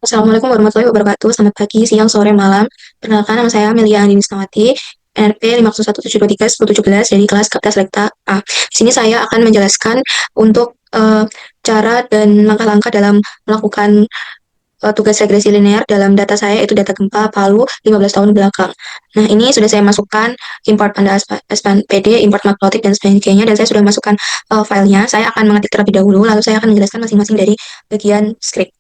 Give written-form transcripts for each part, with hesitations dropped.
Assalamualaikum warahmatullahi wabarakatuh. Selamat pagi, siang, sore, malam. Perkenalkan, nama saya Amelia Andini Isnawati, NRP 50117231017 dari kelas Kaptas Lekta A. Di sini saya akan menjelaskan untuk cara dan langkah-langkah dalam melakukan tugas regresi linear dalam data saya, yaitu data gempa Palu 15 tahun belakang. Nah, ini sudah saya masukkan import Anda SPD, import Matplotlib, dan sebagainya, dan saya sudah masukkan filenya. Saya akan mengetik terlebih dahulu, lalu saya akan menjelaskan masing-masing dari bagian script.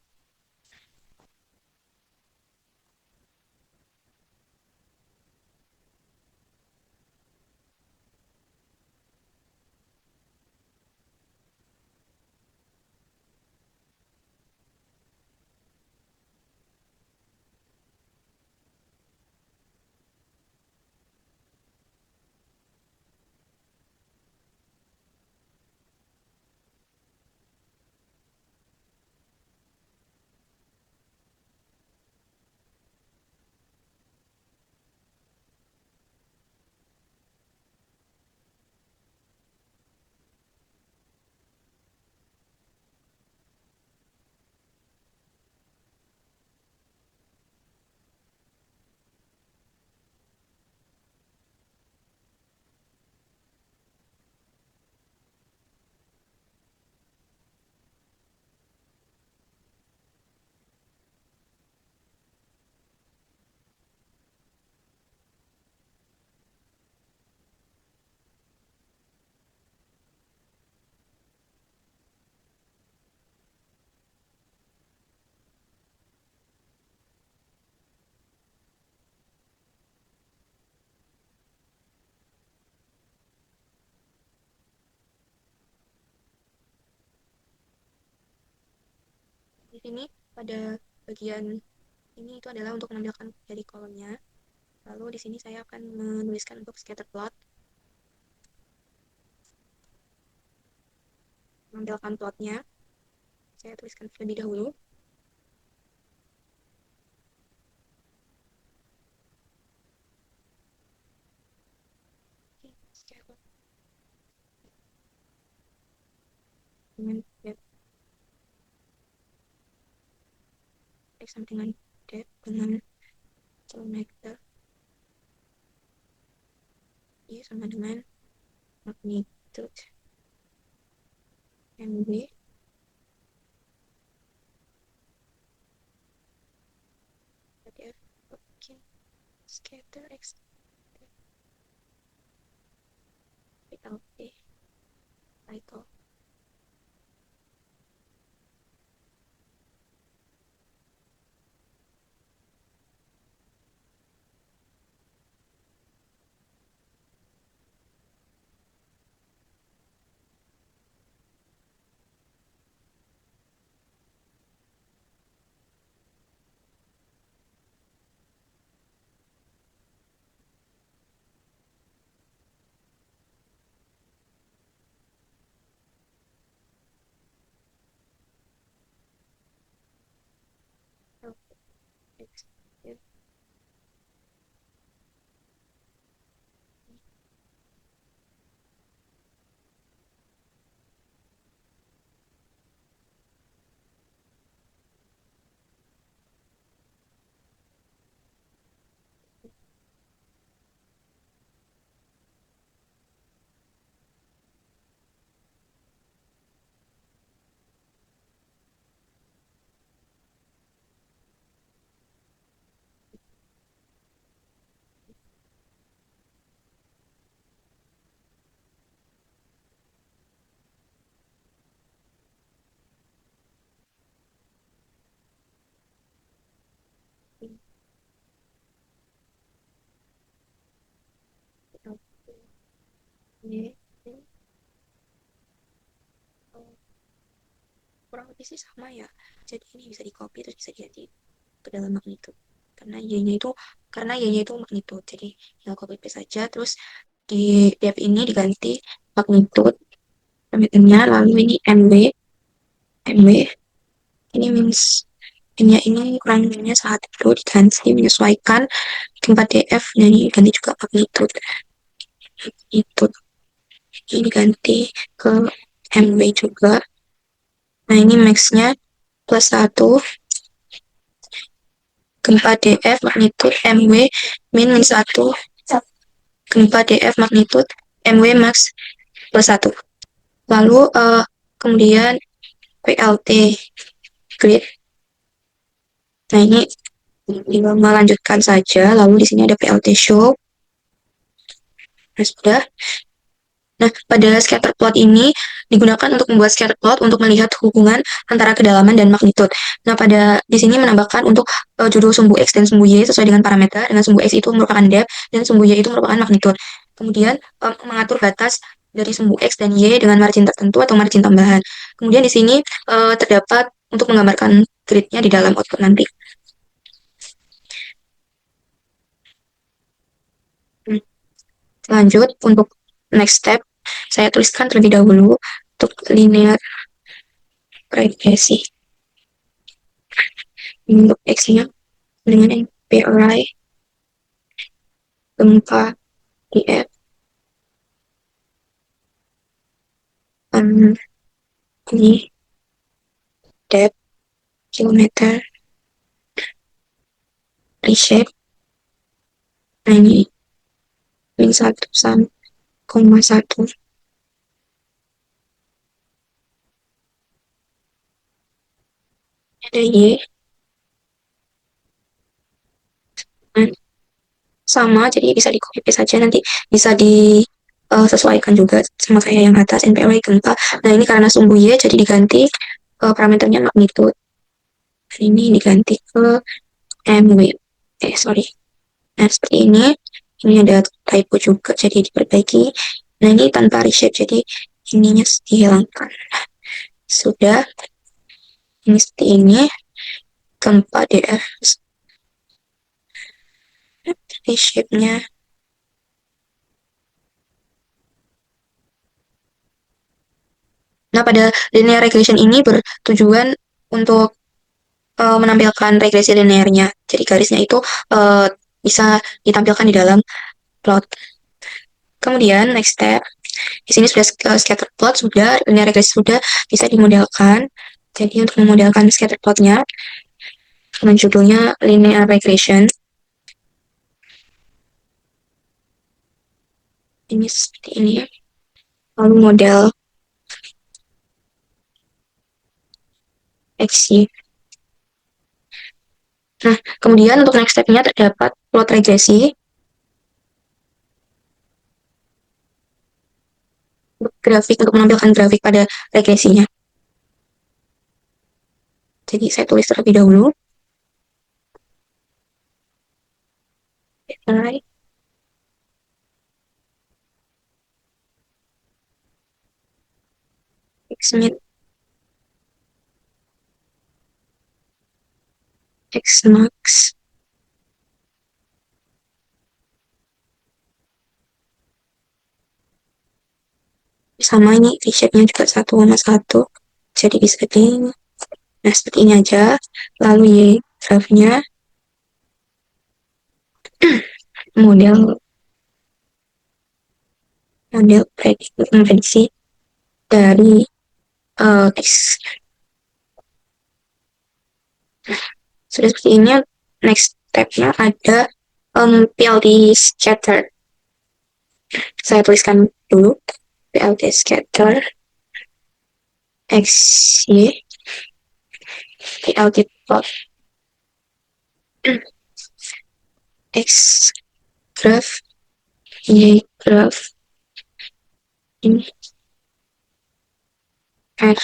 Di sini pada bagian ini itu adalah untuk menampilkan dari kolomnya. Lalu di sini saya akan menuliskan untuk scatter plot, menampilkan plotnya. Saya tuliskan terlebih dahulu. Oke, scatter dengan depth, sama dengan depth dengan kilometer, Y sama dengan magnitude MB. PDF oke, scatter X PLP title. X PLP Y. Kurang lebih sih sama ya, jadi ini bisa di copy terus bisa diganti ke dalam magnitude, karena y-nya itu magnitude, jadi tinggal copy paste saja. Terus di depth ini diganti magnitude nya, lalu ini MW ini means n-nya ini kurang minnya saat itu diganti menyesuaikan tempat df, nya ini diganti juga magnitude itu, ini diganti ke MW juga. Nah, ini max-nya plus 1, gempa DF magnitud MW min 1, gempa DF magnitud MW max plus 1. Lalu kemudian PLT grid. Nah, ini melanjutkan saja. Lalu di sini ada PLT show. Nah, sudah. Nah, pada scatter plot ini digunakan untuk membuat scatter plot untuk melihat hubungan antara kedalaman dan magnitud. Nah, di sini menambahkan untuk judul sumbu X dan sumbu Y sesuai dengan parameter, dengan sumbu X itu merupakan depth dan sumbu Y itu merupakan magnitud. Kemudian mengatur batas dari sumbu X dan Y dengan margin tertentu atau margin tambahan. Kemudian di sini terdapat untuk menggambarkan gridnya di dalam output nanti. Lanjut untuk next step, saya tuliskan terlebih dahulu untuk linear regresi. Untuk X-nya dengan NPRI gempa IF ini depth kilometer reshape. Nah, ini min 1 koma 1 ada Y sama, jadi bisa di copy paste saja, nanti bisa disesuaikan juga sama kayak yang atas NPRI gempa. Nah, ini karena sumbu Y jadi diganti parameternya magnitud. Ini diganti ke MW. Sorry. Nah, seperti ini. Ini ada typo juga, jadi diperbaiki. Nah, ini tanpa reshape, jadi ininya dihilangkan. Sudah. Ini seperti ini. Gempa DF. Reshape-nya. Nah, pada linear regression ini bertujuan untuk menampilkan regresi linearnya. Jadi garisnya itu bisa ditampilkan di dalam plot. Kemudian next step, di sini sudah scatter plot, sudah linear regresi sudah bisa dimodelkan. Jadi untuk memodelkan scatter plotnya, dengan judulnya linear regression. Ini seperti ini. Lalu model XY. Nah, kemudian untuk next step-nya terdapat plot regresi. Grafik untuk menampilkan grafik pada regresinya. Jadi saya tulis terlebih dahulu. Right. X-min, X-max. Sama ini reshape-nya juga 1,1. Jadi bisa di... Nah, seperti ini aja. Lalu Y grafnya. model prediksi dari X. Sudah seperti ini. Next step-nya ada PLT scatter. Saya tuliskan dulu. PLT scatter XY PLT plot X graph Y graph ini R.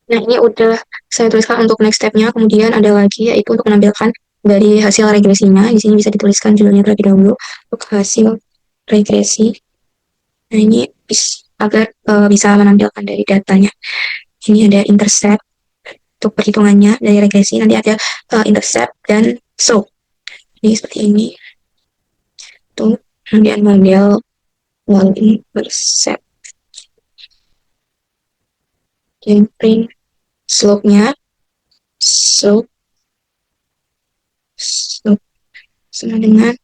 Nah, ini udah saya tuliskan untuk next step-nya. Kemudian ada lagi yaitu untuk menampilkan dari hasil regresinya. Di sini bisa dituliskan judulnya terlebih dahulu untuk hasil regresi. Nah, ini agar bisa menampilkan dari datanya. Ini ada intercept untuk perhitungannya dari regresi. Nanti ada intercept dan slope. Ini seperti ini. Tuh, kemudian model lalu intercept dan print slope-nya. Slope, slope sama dengan.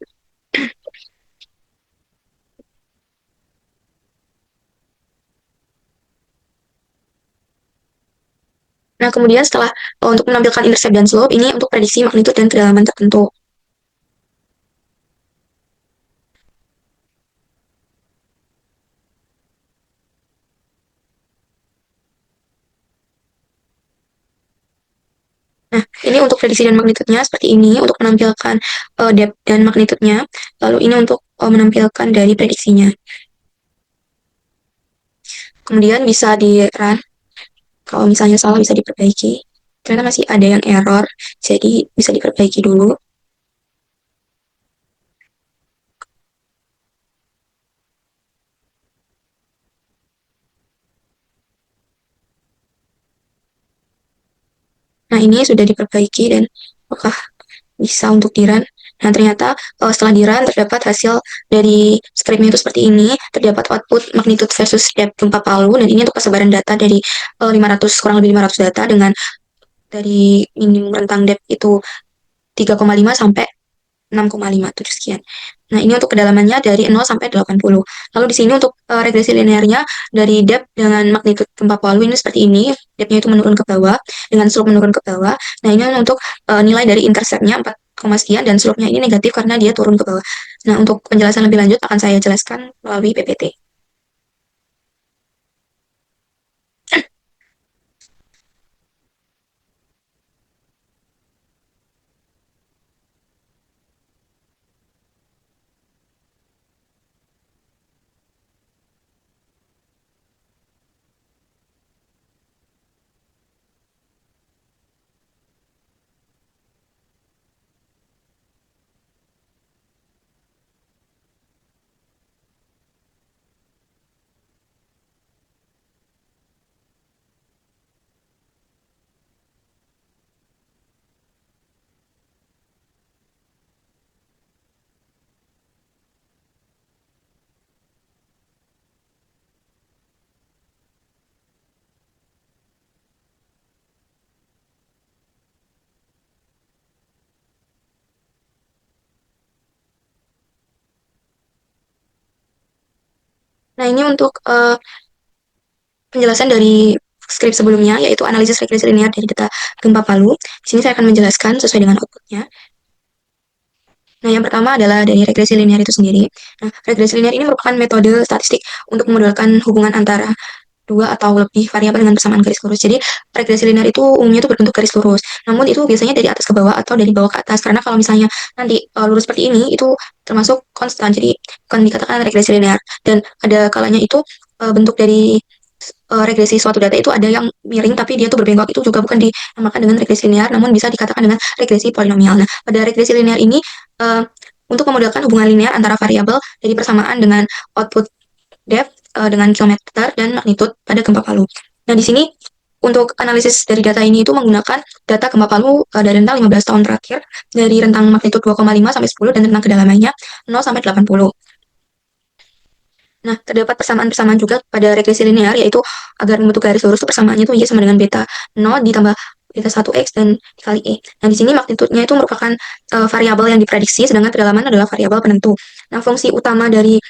Nah, kemudian setelah untuk menampilkan intercept dan slope, ini untuk prediksi magnitude dan kedalaman tertentu. Nah, ini untuk prediksi dan magnitude-nya seperti ini, untuk menampilkan depth dan magnitude-nya. Lalu ini untuk menampilkan dari prediksinya. Kemudian bisa di-run, kalau misalnya salah bisa diperbaiki. Ternyata masih ada yang error, jadi bisa diperbaiki dulu. Nah, ini sudah diperbaiki dan apakah bisa untuk di-run. Nah, ternyata setelah di-run terdapat hasil dari scriptnya itu seperti ini. Terdapat output magnitude versus depth gempa Palu, dan ini untuk persebaran data dari 500, kurang lebih 500 data dengan dari minimum rentang depth itu 3,5 sampai 6,57 sekian. Nah, ini untuk kedalamannya dari 0 sampai 80. Lalu di sini untuk regresi linearnya dari depth dengan magnitude gempa Palu ini seperti ini. Depth-nya itu menurun ke bawah, dengan slope menurun ke bawah. Nah, ini untuk nilai dari intercept-nya 4, sekian, dan slope-nya ini negatif karena dia turun ke bawah. Nah, untuk penjelasan lebih lanjut akan saya jelaskan melalui PPT. Nah, ini untuk penjelasan dari skrip sebelumnya, yaitu analisis regresi linear dari data gempa Palu. Di sini saya akan menjelaskan sesuai dengan outputnya. Nah, yang pertama adalah dari regresi linear itu sendiri. Nah, regresi linear ini merupakan metode statistik untuk memodelkan hubungan antara dua atau lebih variabel dengan persamaan garis lurus. Jadi, regresi linear itu umumnya itu berbentuk garis lurus. Namun, itu biasanya dari atas ke bawah atau dari bawah ke atas. Karena kalau misalnya nanti lurus seperti ini, itu termasuk konstan. Jadi, bukan dikatakan regresi linear. Dan ada kalanya itu bentuk dari regresi suatu data itu ada yang miring tapi dia tuh berbengkok, itu juga bukan dinamakan dengan regresi linear, namun bisa dikatakan dengan regresi polinomial. Nah, pada regresi linear ini uh, untuk memodelkan hubungan linear antara variabel dari persamaan dengan output depth dengan kilometer dan magnitude pada gempa Palu. Nah, di sini untuk analisis dari data ini itu menggunakan data gempa Palu dari rentang 15 tahun terakhir, dari rentang magnitude 2,5 sampai 10 dan rentang kedalamannya 0 sampai 80. Nah, terdapat persamaan-persamaan juga pada regresi linear, yaitu agar membentuk garis lurus itu persamaannya itu Y sama dengan beta 0 ditambah beta 1X dan dikali E. Nah, di sini magnitudenya itu merupakan variabel yang diprediksi, sedangkan kedalaman adalah variabel penentu. Nah, fungsi utama dari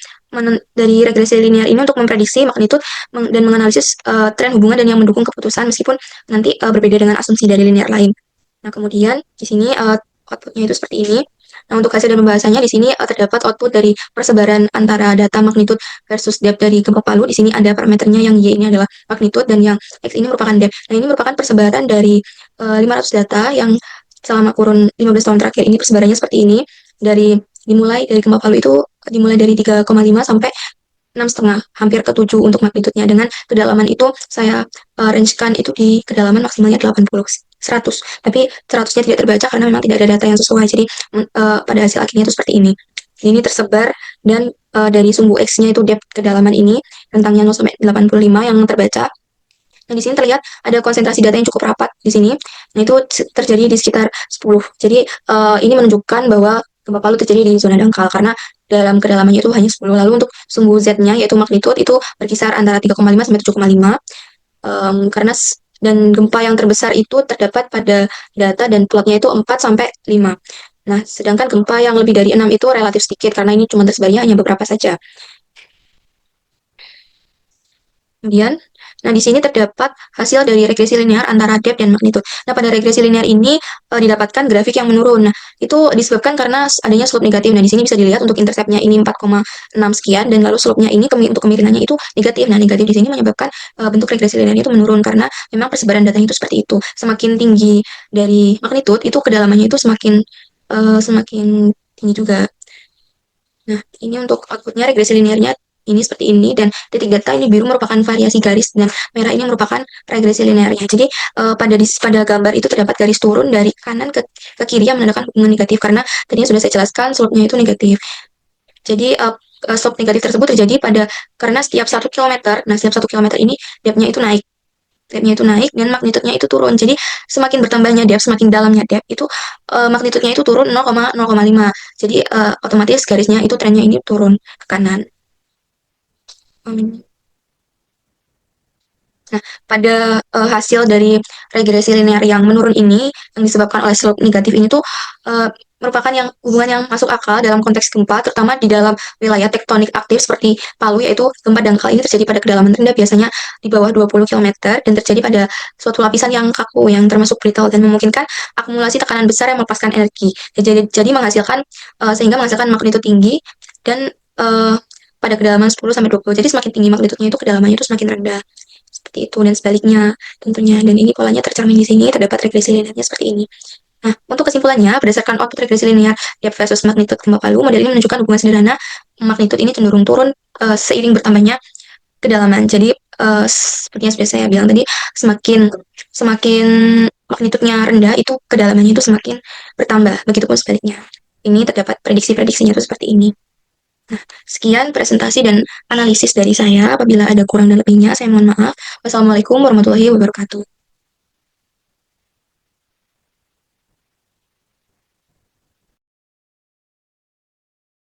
regresi linear ini untuk memprediksi magnitud dan menganalisis tren hubungan dan yang mendukung keputusan, meskipun nanti berbeda dengan asumsi dari linear lain. Nah, kemudian di sini outputnya itu seperti ini. Nah, untuk hasil dan pembahasannya di sini terdapat output dari persebaran antara data magnitude versus depth dari gempa Palu. Di sini ada parameternya, yang Y ini adalah magnitude dan yang X ini merupakan depth. Nah, ini merupakan persebaran dari 500 data yang selama kurun 15 tahun terakhir ini persebarannya seperti ini. Dimulai dari gempa Palu itu dimulai dari 3,5 sampai 6,5, hampir ke 7 untuk magnitudenya. Dengan kedalaman itu saya rangekan itu di kedalaman maksimalnya 80, 100. Tapi 100-nya tidak terbaca karena memang tidak ada data yang sesuai. Jadi pada hasil akhirnya itu seperti ini. Ini tersebar dan dari sumbu X-nya itu depth kedalaman ini, rentangnya 0 sampai 85 yang terbaca. Dan di sini terlihat ada konsentrasi data yang cukup rapat di sini. Nah, itu terjadi di sekitar 10. Jadi ini menunjukkan bahwa gempa Palu terjadi di zona dangkal karena dalam kedalamannya itu hanya 10. Lalu untuk sumbu Z-nya yaitu magnitude itu berkisar antara 3,5 sampai 7,5. Karena dan gempa yang terbesar itu terdapat pada data dan plotnya itu 4 sampai 5. Nah, sedangkan gempa yang lebih dari 6 itu relatif sedikit karena ini cuma tersebarnya hanya beberapa saja. Kemudian, nah di sini terdapat hasil dari regresi linear antara depth dan magnitude. Nah, pada regresi linear ini didapatkan grafik yang menurun. Nah, itu disebabkan karena adanya slope negatif. Nah, di sini bisa dilihat untuk interceptnya ini 4,6 sekian dan lalu slope-nya ini untuk kemiringannya itu negatif. Nah, negatif di sini menyebabkan bentuk regresi linear itu menurun karena memang persebaran datanya itu seperti itu. Semakin tinggi dari magnitude itu kedalamannya itu semakin tinggi juga. Nah, ini untuk outputnya regresi linearnya ini seperti ini dan titik data ini biru merupakan variasi garis dan merah ini merupakan regresi linearnya. Jadi pada gambar itu terdapat garis turun dari kanan ke kiri yang menandakan hubungan negatif karena tadinya sudah saya jelaskan slope-nya itu negatif. Jadi slope negatif tersebut terjadi karena setiap 1 kilometer. Nah, setiap 1 kilometer ini depth-nya itu naik. Depth-nya itu naik dan magnitudenya itu turun. Jadi semakin bertambahnya depth, semakin dalamnya depth itu magnitudenya itu turun 0,05. Jadi otomatis garisnya itu trennya ini turun ke kanan. Nah, pada hasil dari regresi linear yang menurun ini, yang disebabkan oleh slope negatif ini tuh merupakan hubungan yang masuk akal dalam konteks gempa, terutama di dalam wilayah tektonik aktif seperti Palu, yaitu gempa dangkal ini terjadi pada kedalaman rendah biasanya di bawah 20 km dan terjadi pada suatu lapisan yang kaku, yang termasuk brittle dan memungkinkan akumulasi tekanan besar yang melepaskan energi. Jadi sehingga menghasilkan magnitudo tinggi dan pada kedalaman 10 sampai 20. Jadi semakin tinggi magnitudenya itu kedalamannya itu semakin rendah. Seperti itu dan sebaliknya tentunya. Dan ini polanya tercermin di sini, terdapat regresi linearnya seperti ini. Nah, untuk kesimpulannya, berdasarkan output regresi linear depth versus magnitude gempa Palu, model ini menunjukkan hubungan sederhana magnitude ini cenderung turun seiring bertambahnya kedalaman. Jadi seperti yang sudah saya bilang tadi, semakin semakin magnitudenya rendah itu kedalamannya itu semakin bertambah. Begitupun sebaliknya. Ini terdapat prediksi-prediksinya itu seperti ini. Nah, sekian presentasi dan analisis dari saya. Apabila ada kurang dan lebihnya, saya mohon maaf. Wassalamualaikum warahmatullahi wabarakatuh.